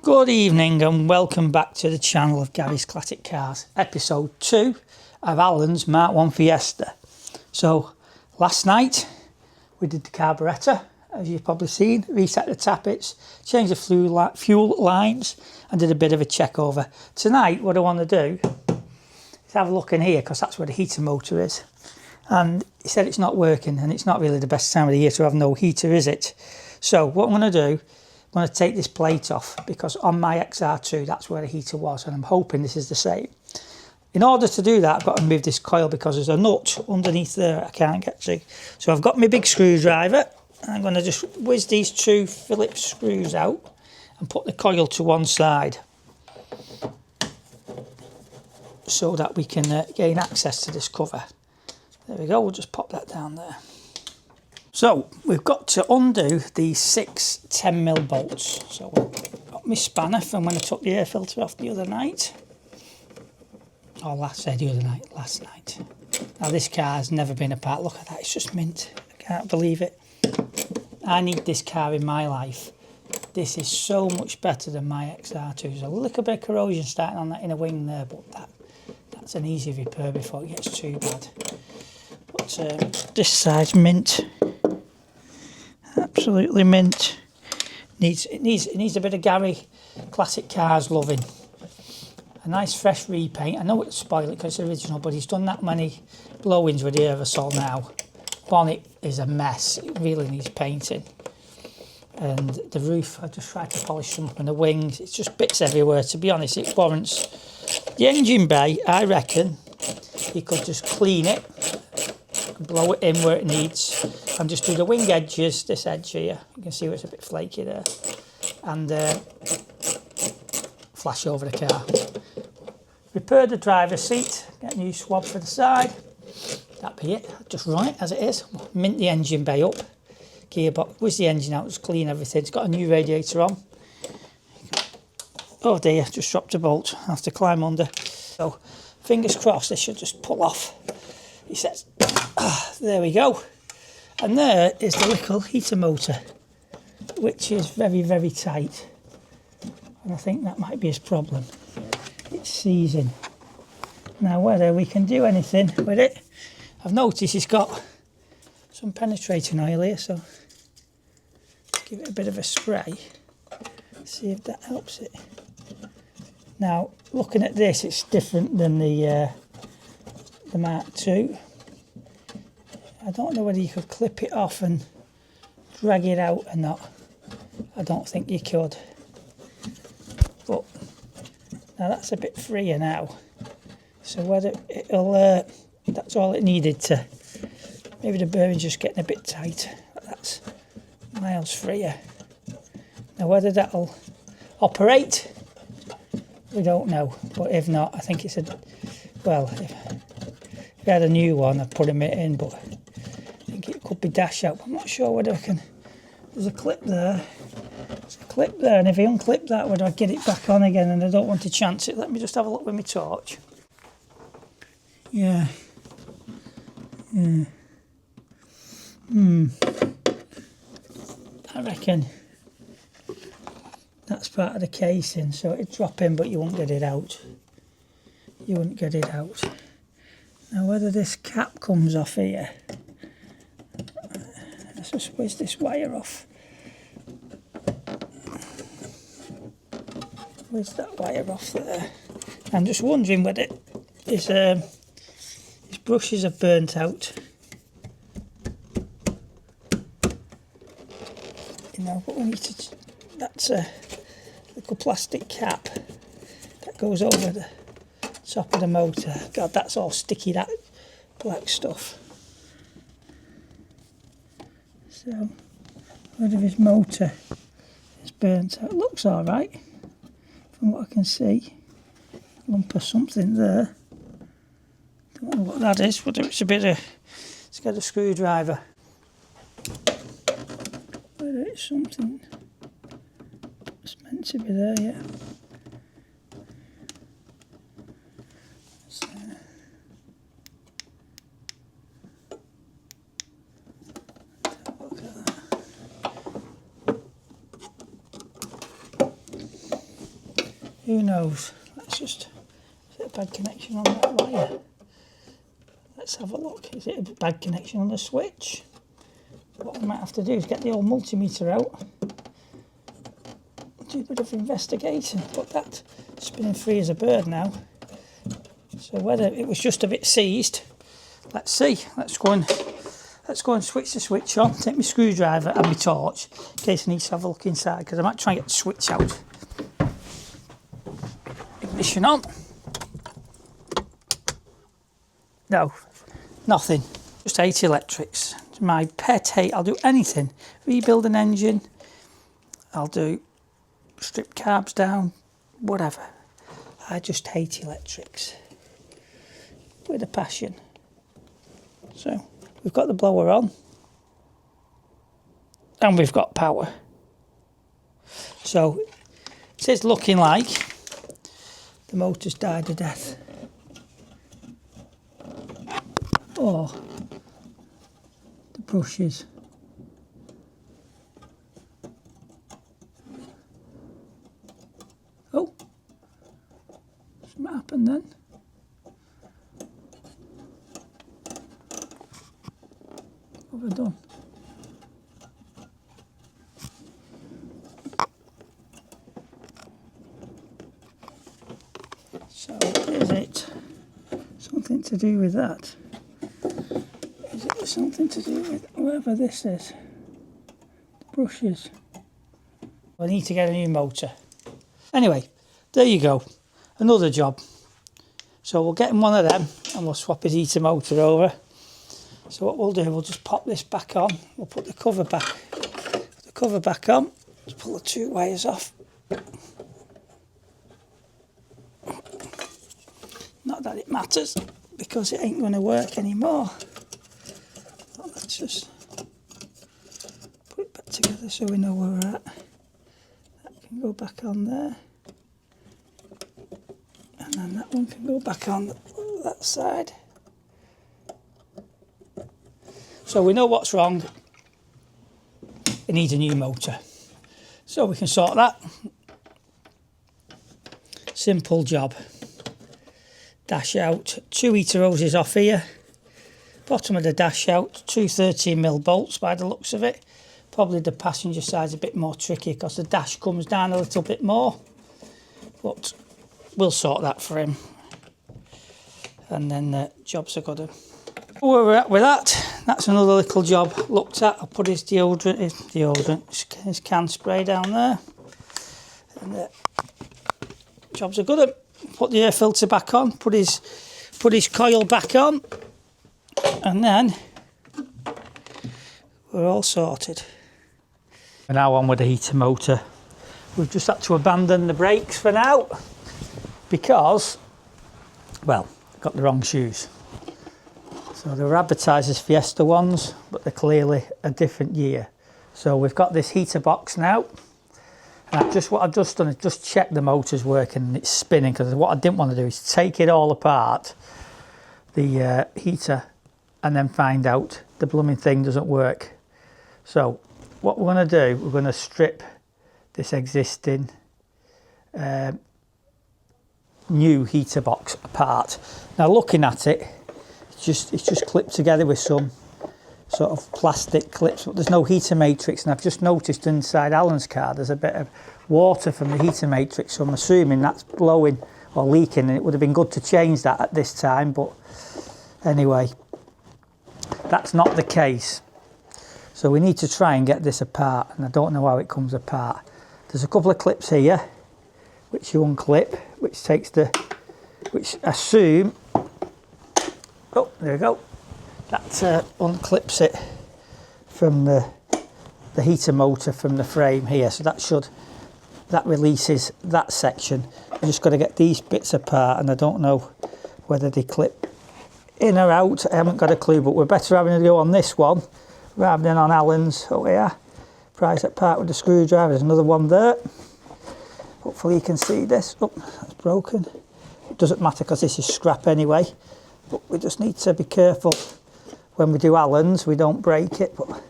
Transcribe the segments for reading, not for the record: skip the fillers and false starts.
Good evening and welcome back to the channel of Gary's Classic Cars, episode 2 of Alan's MK1 Fiesta. So last night we did the carburettor, as you've probably seen, reset the tappets, changed the fuel lines and did a bit of a check over. Tonight what I want to do is have a look in here because that's where the heater motor is. And he said it's not working and it's not really the best time of the year to have no heater, is it? So what I'm going to do, I'm going to take this plate off because on my XR2 that's where the heater was and I'm hoping this is the same. In order to do that I've got to remove this coil because there's a nut underneath there I can't get to. So I've got my big screwdriver and I'm going to just whiz these two Phillips screws out and put the coil to one side so that we can gain access to this cover. There we go, we'll just pop that down there. So we've got to undo these 6 10mm bolts. So I've got my spanner from when I took the air filter off the other night. Or last night. Now this car's never been apart. Look at that, it's just mint. I can't believe it. I need this car in my life. This is so much better than my XR2. There's a little bit of corrosion starting on that inner wing there, but that's an easy repair before it gets too bad. But this side's mint. Absolutely mint. It needs a bit of Gary Classic Cars loving. A nice fresh repaint. I know it's spoiled because it's original, but he's done that many blow-ins with the aerosol now. Bonnet is a mess. It really needs painting. And the roof, I just tried to polish some and the wings. It's just bits everywhere. To be honest, it warrants. The engine bay, I reckon, you could just clean it, blow it in where it needs, and just do the wing edges, this edge here, you can see where it's a bit flaky there, and flash over the car. Repair the driver's seat, get a new swab for the side, that'd be it. Just run it as it is, mint the engine bay up, gearbox, whiz the engine out, just clean everything. It's got a new radiator on. Oh dear, just dropped a bolt, I have to climb under. So fingers crossed this should just pull off. He says, there we go. And there is the little heater motor, which is very, very tight. And I think that might be his problem. It's seizing. Now whether we can do anything with it, I've noticed it's got some penetrating oil here, so give it a bit of a spray. See if that helps it. Now, looking at this, it's different than the Mark II. I don't know whether you could clip it off and drag it out or not. I don't think you could. But now that's a bit freer now. So whether it'll, that's all it needed to. Maybe the bearing's just getting a bit tight. But that's miles freer. Now whether that'll operate, we don't know. But if not, I think it's a, well, if I had a new one, I'd put him in, but I think it could be dash out. I'm not sure whether I can. There's a clip there. There's a clip there, and if I unclip that, whether I get it back on again, and I don't want to chance it. Let me just have a look with my torch. Yeah. I reckon that's part of the casing, so it'd drop in, but you won't get it out. You wouldn't get it out. Now whether this cap comes off here, let's just whiz this wire off. Whiz that wire off there. I'm just wondering whether his brushes have burnt out. You know, but we need to, that's a little plastic cap that goes over the top of the motor. God, that's all sticky, that black stuff. So, whether his motor is burnt out. It looks alright, from what I can see. A lump of something there. Don't know what that is, whether it's a bit of, let's get a screwdriver. Whether it's something that's meant to be there, yeah. Who knows? Let's just... Is it a bad connection on that wire? Let's have a look. Is it a bad connection on the switch? What we might have to do is get the old multimeter out. Do a bit of investigating. But that's spinning free as a bird now. So whether it was just a bit seized, let's see. Let's go and switch the switch on. Take my screwdriver and my torch in case I need to have a look inside, because I might try and get the switch out. Ignition on. No, nothing. Just hate electrics. My pet hate. I'll do anything. Rebuild an engine. I'll do strip carbs down. Whatever. I just hate electrics. With a passion. So, we've got the blower on. And we've got power. So, it is looking like the motor's died a death. Or the brushes. Oh, something happened then. What have I done? So is it something to do with that? Is it something to do with whatever this is? The brushes. I need to get a new motor. Anyway, there you go. Another job. So we'll get him one of them and we'll swap his heater motor over. So what we'll do, we'll just pop this back on. We'll put the cover back. Put the cover back on. Just pull the two wires off. Not that it matters, because it ain't going to work anymore. But let's just put it back together so we know where we're at. That can go back on there. And then that one can go back on that side. So we know what's wrong. It needs a new motor. So we can sort that. Simple job. Dash out, 2 heater hoses off here. Bottom of the dash out, 2 13mm bolts by the looks of it. Probably the passenger side's a bit more tricky because the dash comes down a little bit more. But we'll sort that for him. And then the jobs are got to... Where we're at with that, that's another little job looked at. I'll put his his can spray down there. And the jobs are good. Put the air filter back on, put his coil back on, and then we're all sorted. We're now on with the heater motor. We've just had to abandon the brakes for now because, well, got the wrong shoes. So they were advertised as Fiesta ones, but they're clearly a different year. So we've got this heater box now. And what I've just done is just check the motor's working and it's spinning, because what I didn't want to do is take it all apart, the heater, and then find out the blooming thing doesn't work. So what we're going to do, we're going to strip this existing new heater box apart. Now looking at it, it's just clipped together with some sort of plastic clips, but there's no heater matrix, and I've just noticed inside Alan's car there's a bit of water from the heater matrix, so I'm assuming that's blowing or leaking, and it would have been good to change that at this time, but anyway, that's not the case. So we need to try and get this apart, and I don't know how it comes apart. There's a couple of clips here which you unclip, which assume, oh, there we go, that unclips it from the heater motor from the frame here, so that releases that section. I've just got to get these bits apart, and I don't know whether they clip in or out. I haven't got a clue, but we're better having a go on this one rather than on Alan's. Oh yeah, prise it apart with the screwdriver. There's another one there. Hopefully you can see this. Oh, that's broken. It doesn't matter because this is scrap anyway, but we just need to be careful when we do Alan's, we don't break it, but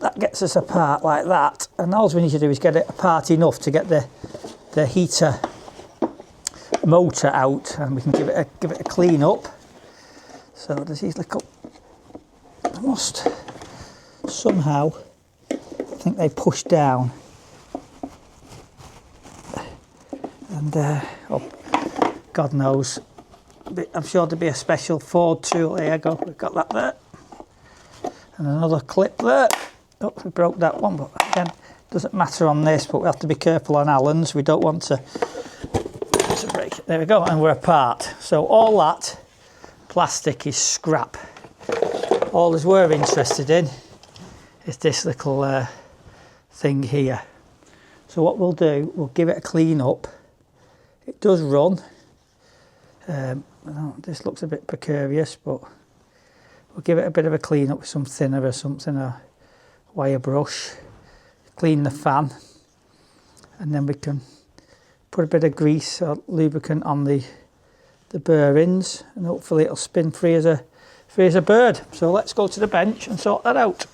that gets us apart like that, and all we need to do is get it apart enough to get the the heater motor out, and we can give it a clean up. So there's these little, must somehow, I think they push down, and oh, God knows, I'm sure there'll be a special Ford tool. There you go, we've got that there, and another clip there. Oh, we broke that one, but again, doesn't matter on this, but we have to be careful on Allen's. We don't want to break it. There we go, and we're apart. So all that plastic is scrap. All as we're interested in is this little thing here. So what we'll do, we'll give it a clean up. It does run. This looks a bit precarious, but we'll give it a bit of a clean up with some thinner or something, a wire brush. Clean the fan, and then we can put a bit of grease or lubricant on the bearings, and hopefully it'll spin free as a bird. So let's go to the bench and sort that out.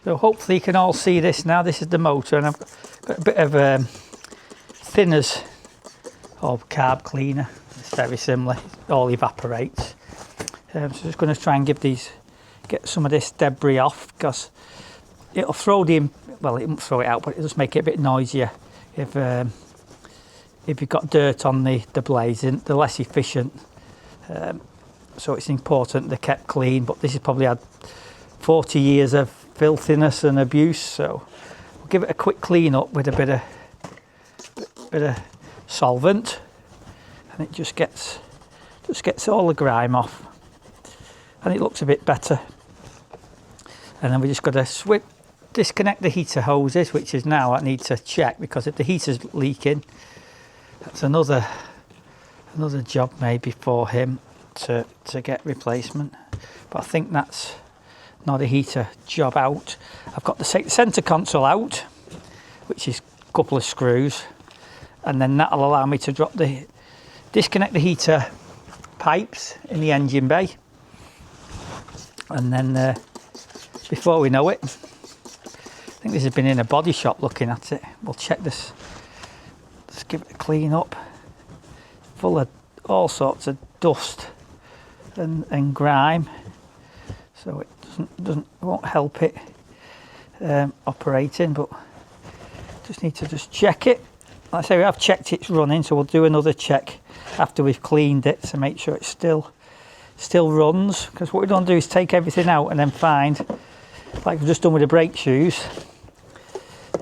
So hopefully you can all see this now. This is the motor, and I've got a bit of thinners or carb cleaner. It's very similar, it all evaporates. So just going to try and get some of this debris off, because it'll throw well, it won't throw it out, but it'll just make it a bit noisier if you've got dirt on the blades. They're less efficient, so it's important they're kept clean. But this has probably had 40 years of filthiness and abuse, so we'll give it a quick clean up with a bit of solvent, and it just gets all the grime off, and it looks a bit better. And then we just got to disconnect the heater hoses, which is now I need to check, because if the heater's leaking, that's another job maybe for him to get replacement. But I think that's not a heater job out. I've got the centre console out, which is a couple of screws, and then that'll allow me to disconnect the heater pipes in the engine bay, and then before we know it, I think this has been in a body shop looking at it. We'll check this. Let's give it a clean up. Full of all sorts of dust and grime, so it won't help it operating. But just need to check it. Like I say, we have checked it's running, so we'll do another check after we've cleaned it to make sure it still runs. Because what we don't do is take everything out and then find, like we've just done with the brake shoes,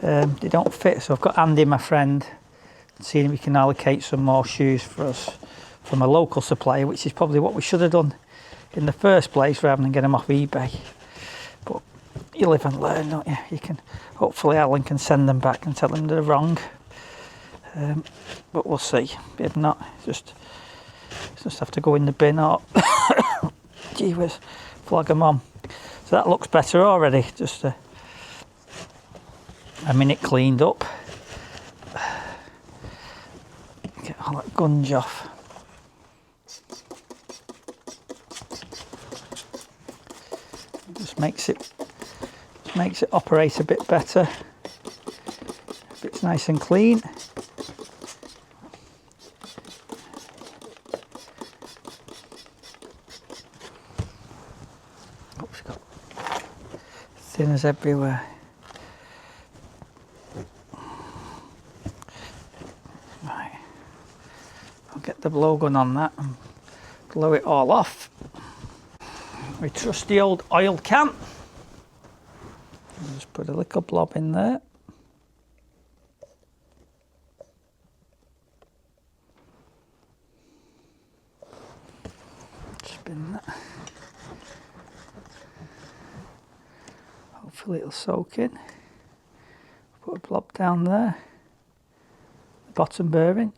they don't fit. So I've got Andy, my friend, seeing if we can allocate some more shoes for us from a local supplier, which is probably what we should have done in the first place rather than get them off eBay. But you live and learn, don't you? You can, hopefully Alan can send them back and tell them they're wrong. But we'll see. If not, just have to go in the bin or gee whiz, flag them on. So that looks better already. Just a minute cleaned up. Get all that gunge off. Just makes it operate a bit better. If it's nice and clean. Oops, got thinners everywhere. Right, I'll get the blowgun on that and blow it all off. We trust the old oil can. I'll just put a little blob in there. Spin that. Hopefully it'll soak in. Put a blob down there. The bottom bearing.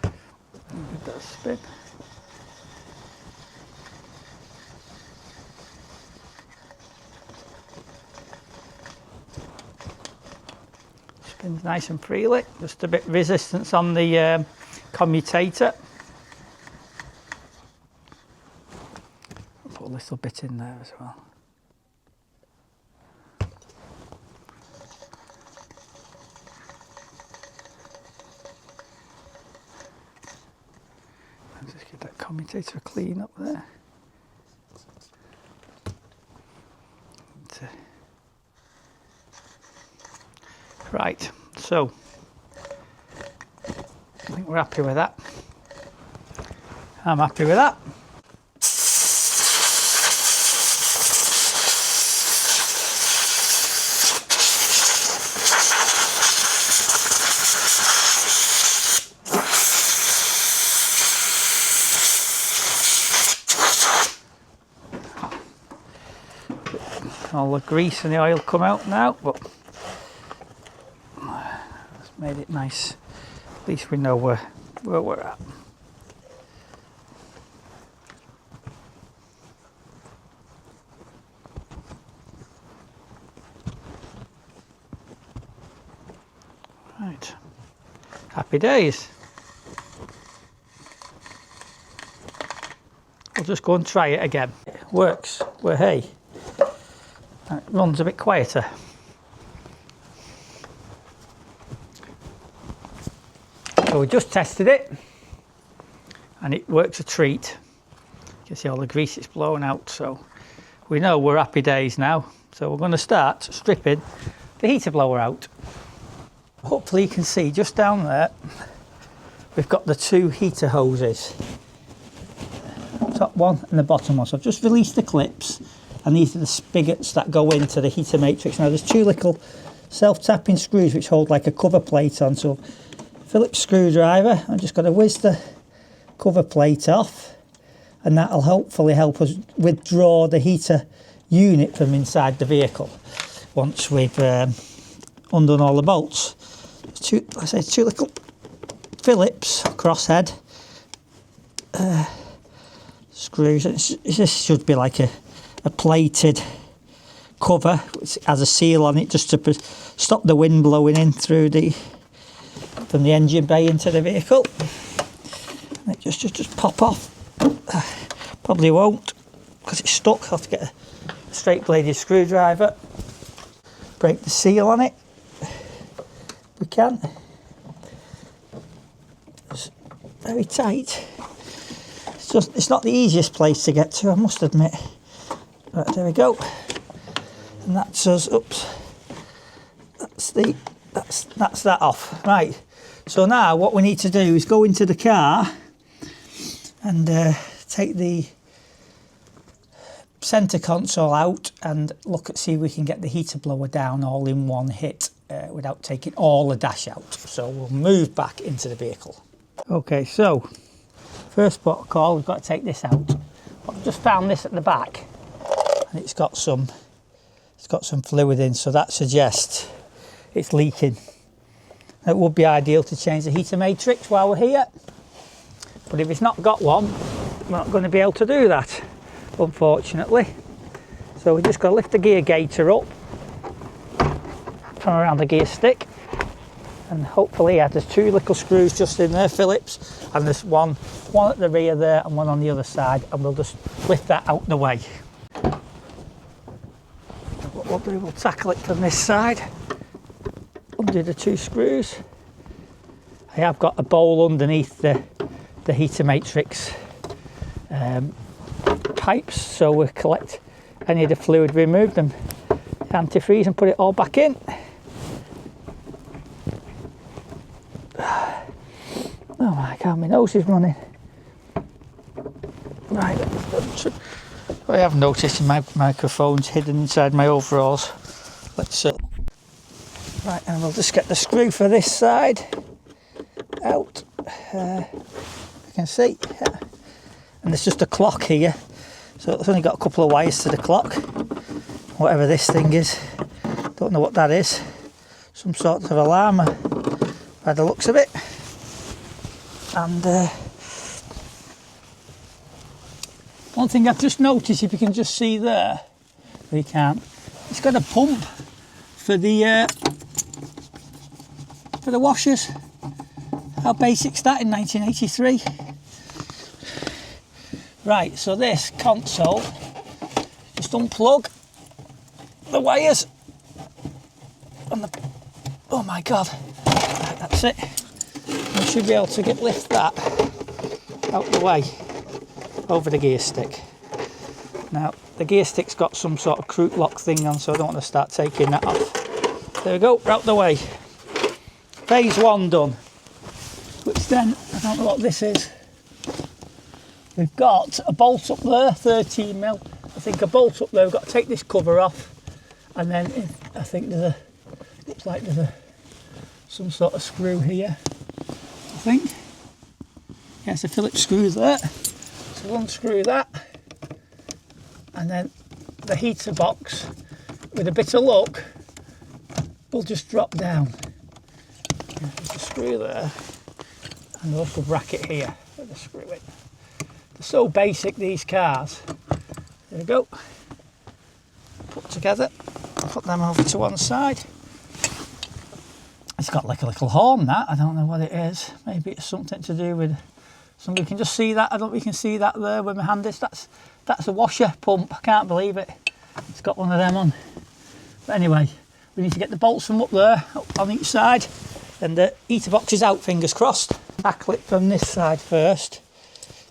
Give that a spin. Spins nice and freely. Just a bit of resistance on the commutator. Put a little bit in there as well. Just give that commutator a clean up there. Right, so I think we're happy with that. I'm happy with that. All the grease and the oil come out now, but it's made it nice. At least we know where we're at. Right, happy days. We'll just go and try it again. It works. We're hey. It runs a bit quieter. So we just tested it and it works a treat. You can see all the grease it's blown out, so we know we're happy days now. So we're going to start stripping the heater blower out. Hopefully you can see just down there we've got the two heater hoses, top one and the bottom one. So I've just released the clips, and these are the spigots that go into the heater matrix. Now there's two little self-tapping screws which hold like a cover plate on. So Phillips screwdriver, I'm just going to whiz the cover plate off, and that'll hopefully help us withdraw the heater unit from inside the vehicle once we've undone all the bolts. Two little Phillips crosshead screws. This should be like a plated cover which has a seal on it just to stop the wind blowing in through from the engine bay into the vehicle. And it just pop off. Probably won't because it's stuck. I'll have to get a straight bladed screwdriver, break the seal on it. We can. It's very tight. It's not the easiest place to get to, I must admit. Right, there we go. And that's us. Oops. That's that off. Right. So now what we need to do is go into the car and take the centre console out and see if we can get the heater blower down all in one hit without taking all the dash out. So we'll move back into the vehicle. Okay, so first port of call, we've got to take this out. I've just found this at the back, and it's got some fluid in, so that suggests it's leaking. It would be ideal to change the heater matrix while we're here, but if it's not got one, we're not going to be able to do that, unfortunately. So we've just got to lift the gear gaiter up from around the gear stick, and hopefully there's two little screws just in there, Phillips, and there's one at the rear there and one on the other side, and we'll just lift that out the way. What we'll do, we'll tackle it from this side, undo the two screws. I have got a bowl underneath the heater matrix pipes, so we'll collect any of the fluid, remove them, antifreeze, and put it all back in. Oh my God, my nose is running. Right, I have noticed my microphone's hidden inside my overalls. Let's right, and we'll just get the screw for this side out. You can see, and there's just a clock here, so it's only got a couple of wires to the clock. Whatever this thing is, don't know what that is. Some sort of alarm by the looks of it. And one thing I've just noticed, if you can just see there, we can't. It's got a pump for the washers. How basic's that in 1983? Right, so this console, just unplug the wires and oh my God, right, that's it. We should be able to lift that out the way over the gear stick. Now the gear stick's got some sort of crook lock thing on, so I don't want to start taking that off. There we go, out the way. Phase 1 done. Which then, I don't know what this is. We've got a bolt up there, 13mm. I think a bolt up there. We've got to take this cover off, and then I think looks like there's some sort of screw here. I think. Yeah, it's a Phillips screw there. So we'll unscrew that, and then the heater box, with a bit of luck, will just drop down. There's a screw there, and a little bracket here with a screw in. They're so basic, these cars. There we go. Put together. Put them over to one side. It's got like a little horn, that. I don't know what it is. Maybe it's something to do with... Somebody can just see that. I don't know if you can see that there where my hand is. That's a washer pump. I can't believe it. It's got one of them on. But anyway, we need to get the bolts from up there, up on each side. And the heater box is out, fingers crossed. Tackle it from this side first.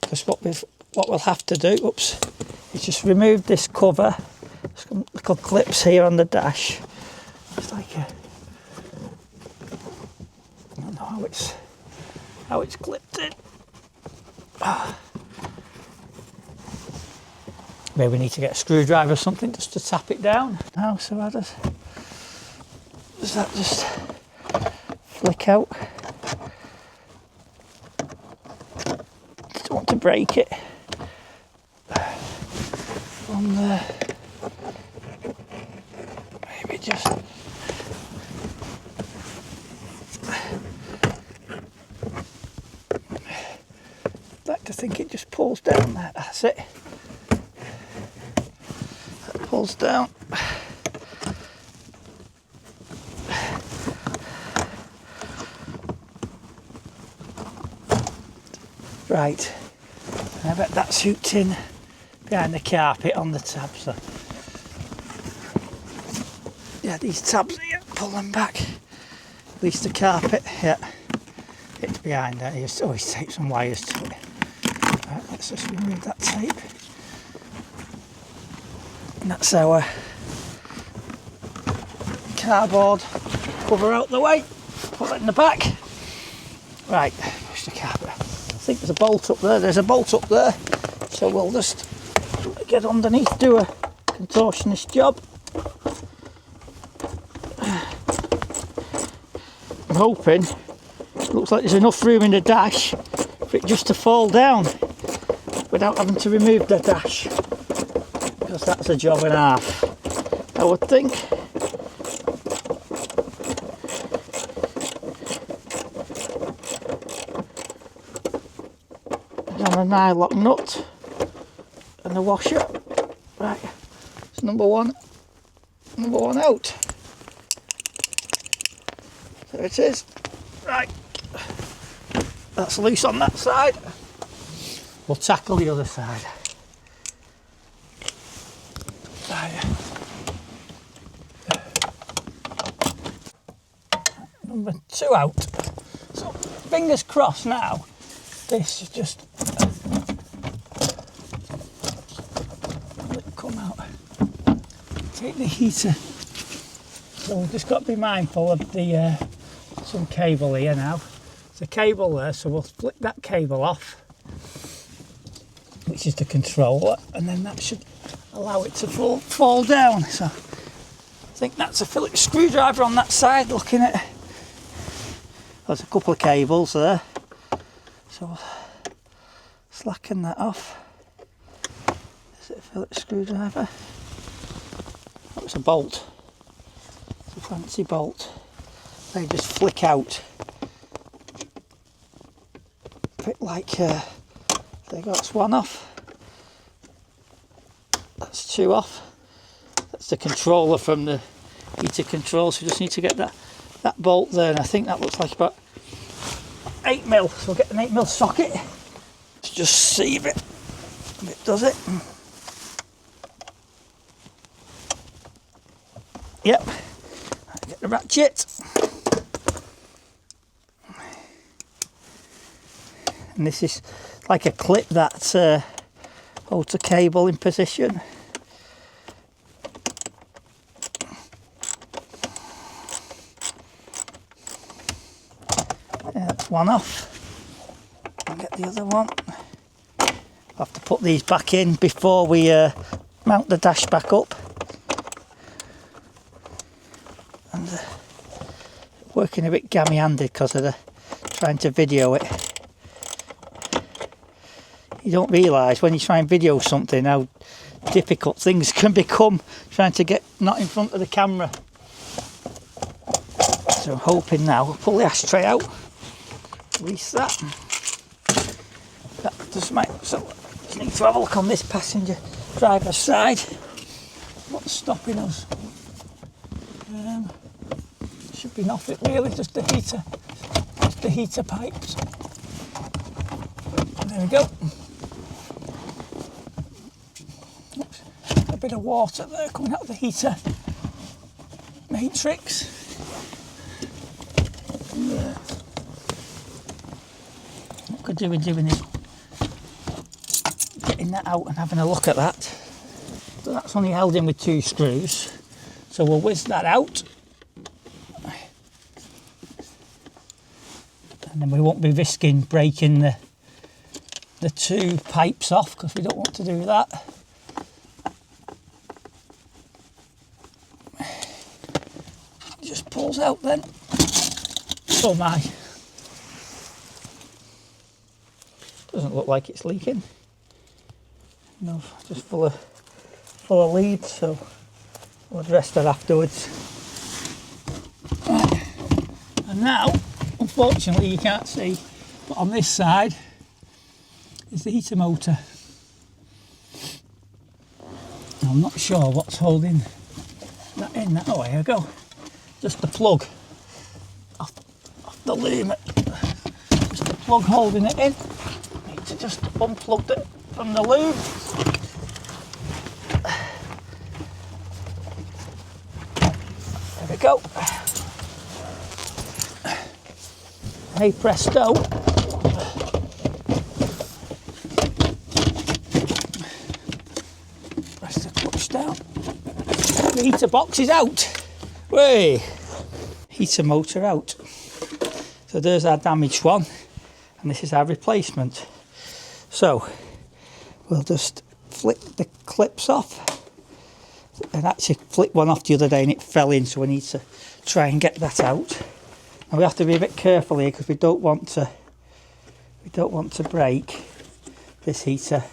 Because what we'll have to do, oops, is just remove this cover. There's some little clips here on the dash. It's like I don't know how it's clipped in. Maybe we need to get a screwdriver or something just to tap it down. Now, so how does that just flick out? Don't want to break it. On there. Maybe just... I'd like to think it just pulls down there. That's it. That pulls down. Right. I bet that's hooked in behind the carpet on the tabs. So. Yeah, these tabs here, pull them back. At least the carpet, yeah. It's behind that. You always tape some wires to it. Right, let's just remove that tape. And that's our cardboard cover out the way. Put that in the back. Right, push the carpet. I think there's a bolt up there. There's a bolt up there. So we'll just get underneath, do a contortionist job. I'm hoping it looks like there's enough room in the dash for it just to fall down without having to remove the dash, because that's a job and a half, I would think. And a nylock nut and a washer. Right, it's number one out. There it is. Right, that's loose on that side. We'll tackle the other side. Number 2 out. So fingers crossed now. This is just come out. Take the heater. So we've just got to be mindful of the some cable here now. There's a cable there, so we'll flick that cable off, which is the controller, and then that should allow it to fall down. So I think that's a Phillips screwdriver on that side. Looking at, there's a couple of cables there, so we'll slacken that off. Is it a Phillips screwdriver? That was a bolt. It's a fancy bolt. They just flick out. A bit like, there you go, that's one off. That's 2 off. That's the controller from the heater control, so we just need to get that bolt there, and I think that looks like about 8mm, so we'll get an 8mm socket. Let's just see if it does it. Yep, get the ratchet. And this is like a clip that holds the cable in position. Yeah, that's one off. I'll get the other one. I'll have to put these back in before we mount the dash back up. And working a bit gammy-handed because of the trying to video it. You don't realise when you try and video something how difficult things can become trying to get not in front of the camera. So I'm hoping now we'll pull the ashtray out, release that. That just might, so just need to have a look on this passenger driver's side. What's stopping us? Should be nothing really, just the heater pipes. There we go. Oops. A bit of water there coming out of the heater matrix. Yeah. What could do with doing is getting that out and having a look at that. So that's only held in with 2 screws. So we'll whiz that out. And then we won't be risking breaking the 2 pipes off because we don't want to do that. It just pulls out then. Oh my. Doesn't look like it's leaking. No, just full of leads, so we'll address that afterwards. Right. And now, unfortunately you can't see, but on this side is the heater motor. I'm not sure what's holding that in. Oh, here we go. Just the plug off the loom. Just the plug holding it in. Need to just unplug it from the loom. There we go. Hey presto. Press the clutch down. The heater box is out. Way. Heater motor out. So there's our damaged one, and this is our replacement. So we'll just flick the clips off. And actually flicked one off the other day and it fell in, so we need to try and get that out. And we have to be a bit careful here because we don't want to break this heater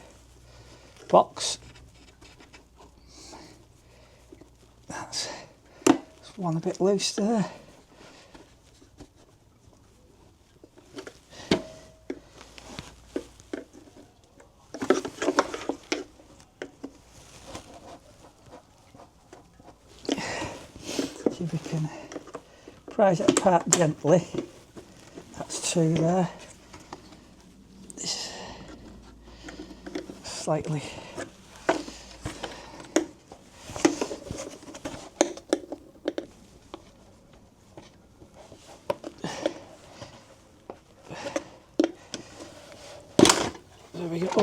box. That's one a bit loose there. See if we can prise it apart gently. That's 2 there. This slightly. There we go.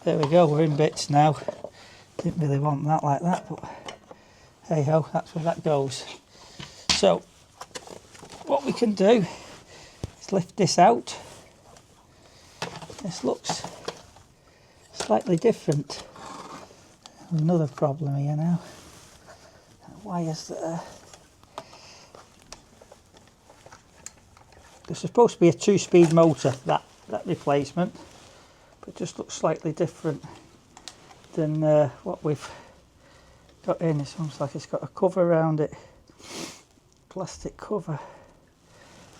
There we go, we're in bits now. Didn't really want that like that, but hey ho, that's where that goes. So what we can do is lift this out. This looks slightly different. Another problem here now. Wires there. There's supposed to be a 2-speed motor, that replacement, but it just looks slightly different than what we've got in. It's almost like it's got a cover around it, plastic cover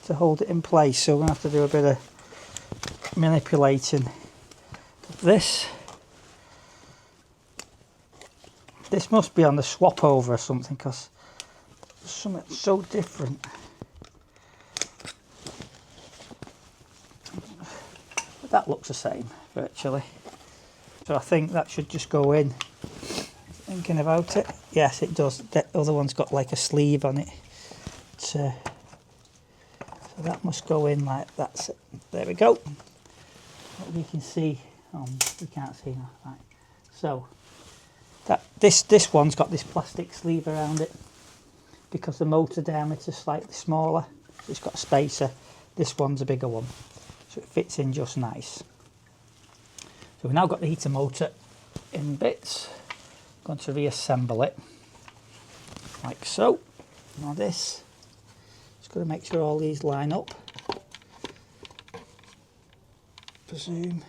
to hold it in place, so we're going to have to do a bit of manipulating. This must be on the swap over or something, because there's something so different. But that looks the same virtually, so I think that should just go in. Thinking about it, yes it does. The other one's got like a sleeve on it, so that must go in like that. There we go. what we can see, we can't see now, right. So that this one's got this plastic sleeve around it because the motor diameter is slightly smaller, so it's got a spacer. This one's a bigger one, so it fits in just nice. So we've now got the heater motor in bits. I'm going to reassemble it like so. Now this, just got to make sure all these line up. Presume.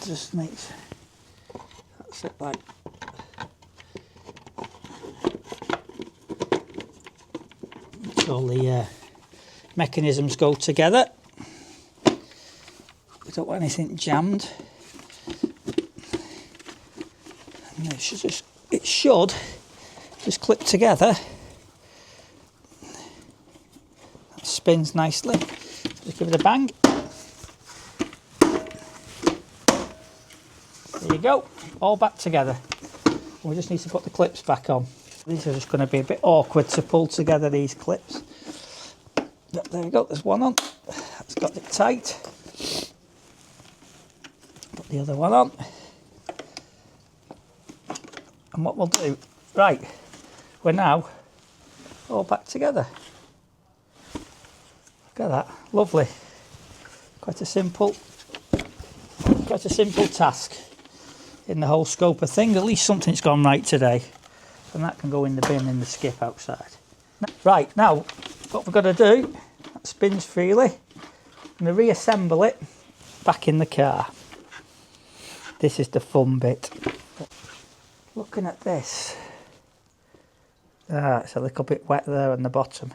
Just makes that's it, like all the mechanisms go together. We don't want anything jammed. And it should just clip together. That spins nicely. Just give it a bang. There you go, all back together. We just need to put the clips back on. These are just going to be a bit awkward to pull together, these clips. But there we go, there's one on. That's got it tight. Put the other one on. And what we'll do, right, we're now all back together. Look at that, lovely. Quite a simple task in the whole scope of things. At least something's gone right today, and that can go in the bin in the skip outside. Right, now what we've got to do, that spins freely. I'm going to reassemble it back in the car. This is the fun bit. Looking at this, it's a little bit wet there on the bottom.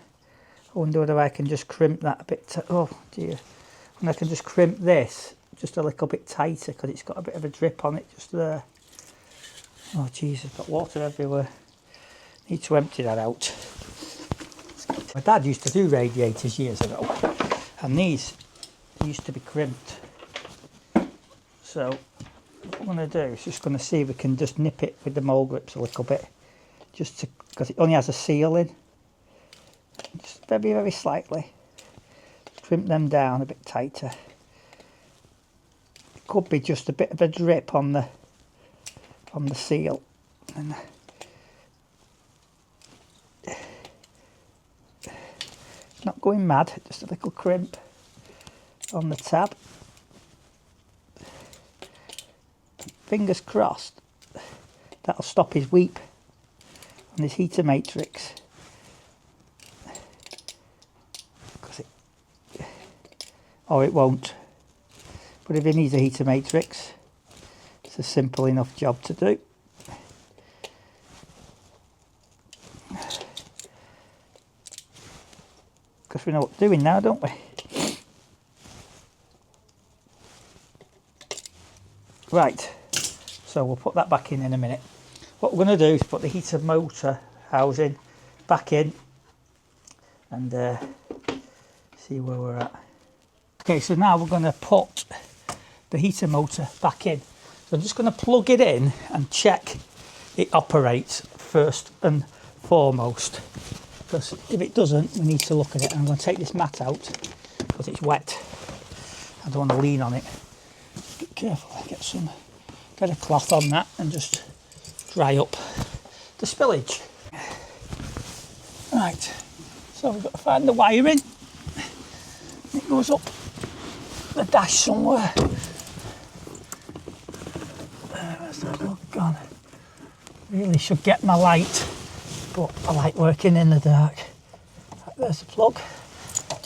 I wonder whether I can just crimp that a bit. Oh dear, and I can just crimp this just a little bit tighter because it's got a bit of a drip on it just there. Oh jeez, I've got water everywhere. Need to empty that out. My dad used to do radiators years ago, and these used to be crimped. So what I'm going to do is just going to see if we can just nip it with the mole grips a little bit, just to, because it only has a seal in. Just very, very slightly. Just crimp them down a bit tighter. It could be just a bit of a drip on the seal. And not going mad, just a little crimp on the tab. Fingers crossed that'll stop his weep on his heater matrix. Or it won't. But if he needs a heater matrix, it's a simple enough job to do. Because we know what we're doing now, don't we? Right, so we'll put that back in a minute. What we're going to do is put the heater motor housing back in and see where we're at. Okay, so now we're going to put the heater motor back in. So I'm just going to plug it in and check it operates first and foremost. Because if it doesn't, we need to look at it. I'm going to take this mat out because it's wet. I don't want to lean on it. Be careful, get a cloth on that and just dry up the spillage. Right, so we've got to find the wiring. It goes up the dash somewhere. Where's that plug gone? Really should get my light, but I like working in the dark. There's the plug,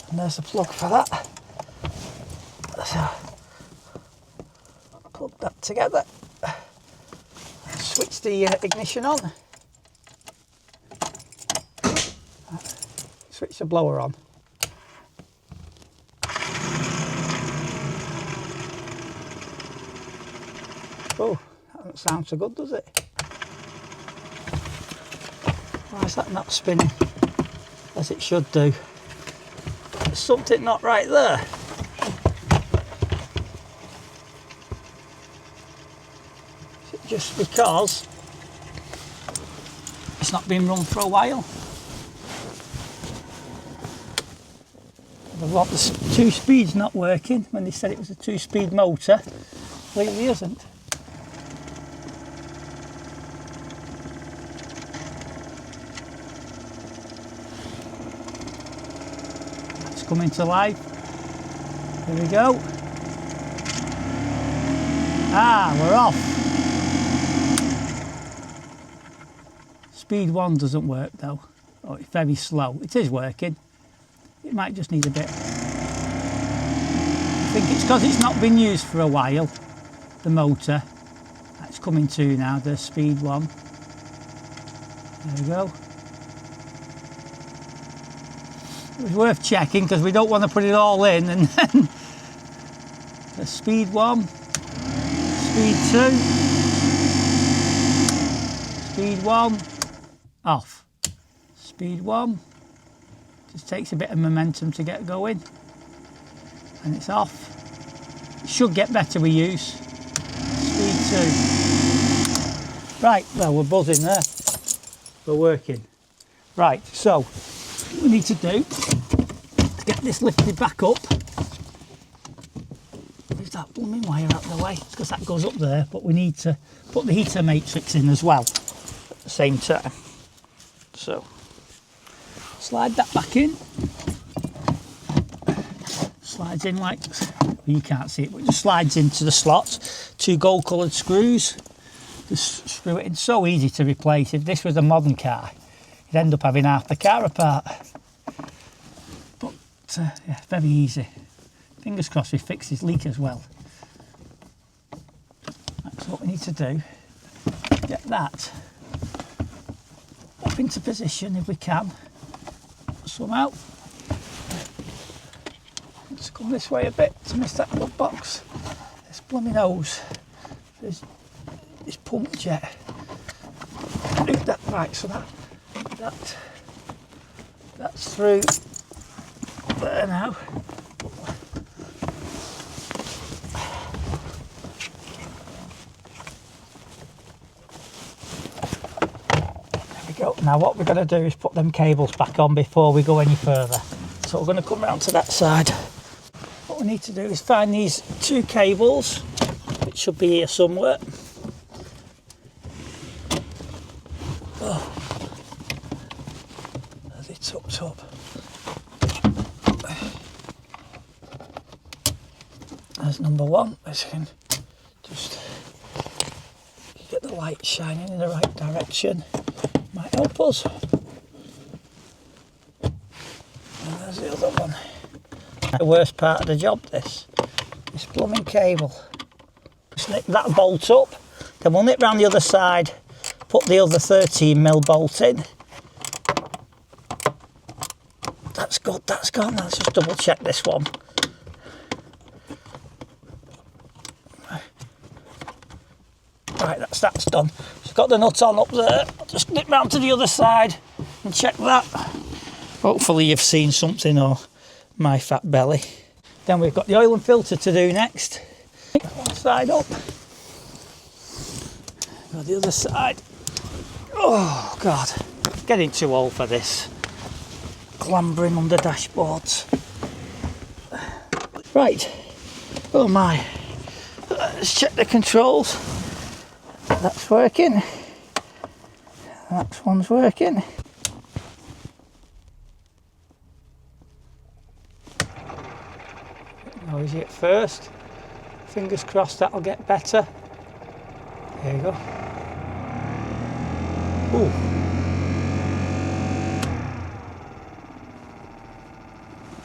and there's the plug for that. So, plug that together. Switch the ignition on. Switch the blower on. Oh, that doesn't sound so good, does it? Why is that not spinning as it should do? There's something not right there. Is it just because it's not been run for a while? I want the 2 speeds not working when they said it was a 2-speed motor. Clearly isn't. That's coming to life. Here we go. Ah, we're off. Speed 1 doesn't work though. Oh, it's very slow. It is working. It might just need a bit. I think it's because it's not been used for a while, the motor. That's coming to now, the speed 1. There we go. It was worth checking because we don't want to put it all in and then the speed 1, speed 2, speed 1, off. Speed 1. Just takes a bit of momentum to get going and it's off. It should get better with use. Speed 2. Right, well, we're buzzing there. We're working. Right, so what we need to do to get this lifted back up. Move that blooming wire out of the way because that goes up there, but we need to put the heater matrix in as well at the same time. So slide that back in. Slides in like, you can't see it, but it just slides into the slots. 2 gold coloured screws. Just screw it in. So easy to replace. If this was a modern car, you'd end up having half the car apart. But yeah, very easy. Fingers crossed we fix this leak as well. That's what we need to do. Get that up into position if we can. Somehow. Let's come this way a bit to miss that glove box. This blooming hose. There's pump jet. Do that right, so that's through there now. There we go. Now what we're going to do is put them cables back on before we go any further. So we're going to come round to that side. What we need to do is find these 2 cables, which should be here somewhere. Oh, are they tucked up? There's number 1. Let's just get the light shining in the right direction. Might help us. And there's the other one. The worst part of the job, this blooming cable. Snip that bolt up, then we'll nip round the other side, put the other 13mm bolt in. That's good, that's gone. Let's just double check this one. Right, that's done. It's got the nut on up there. I'll just nip round to the other side and check that. Hopefully you've seen something, or my fat belly. Then we've got the oil and filter to do next. One side up. Go the other side. Oh God, getting too old for this. Clambering under dashboards. Right, oh my. Let's check the controls. That's working. That one's working. Noisy at first. Fingers crossed that'll get better. There you go. Ooh.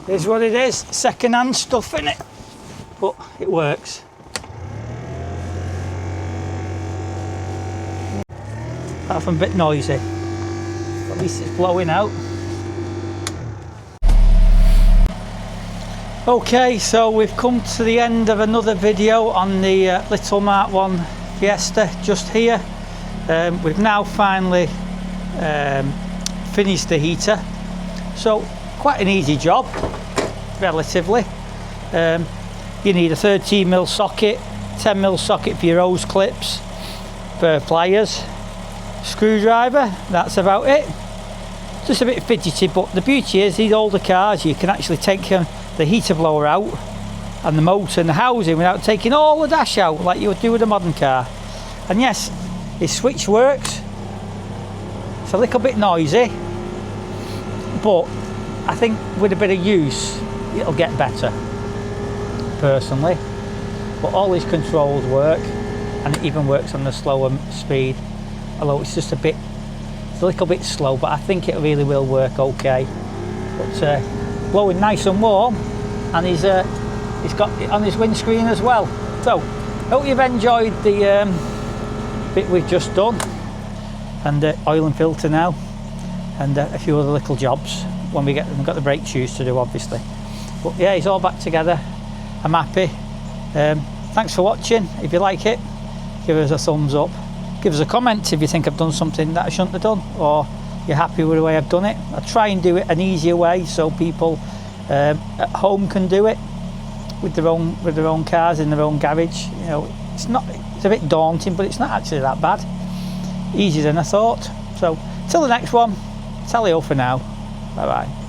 Here's what it is. Second-hand stuff in it, but it works. Apart from a bit noisy, at least it's blowing out. Okay, so we've come to the end of another video on the little MK1 Fiesta just here. We've now finally finished the heater, so quite an easy job relatively. You need a 13mm socket, 10mm socket for your hose clips, for pliers, screwdriver, that's about it. Just a bit fidgety, but the beauty is these older cars you can actually take them the heater blower out and the motor and the housing without taking all the dash out like you would do with a modern car. And yes, his switch works. It's a little bit noisy, but I think with a bit of use it'll get better, personally. But all his controls work, and it even works on the slower speed, although it's just a little bit slow, but I think it really will work okay. But blowing nice and warm, and he's got it on his windscreen as well. So hope you've enjoyed the bit we've just done, and oil and filter now, and a few other little jobs when we've got the brake shoes to do, obviously. But yeah, he's all back together. I'm happy. Thanks for watching. If you like it, give us a thumbs up. Give us a comment if you think I've done something that I shouldn't have done, or you're happy with the way I've done it. I try and do it an easier way so people at home can do it with their own cars in their own garage. You know, it's a bit daunting, but it's not actually that bad. Easier than I thought. So till the next one, tally-ho for now. Bye bye.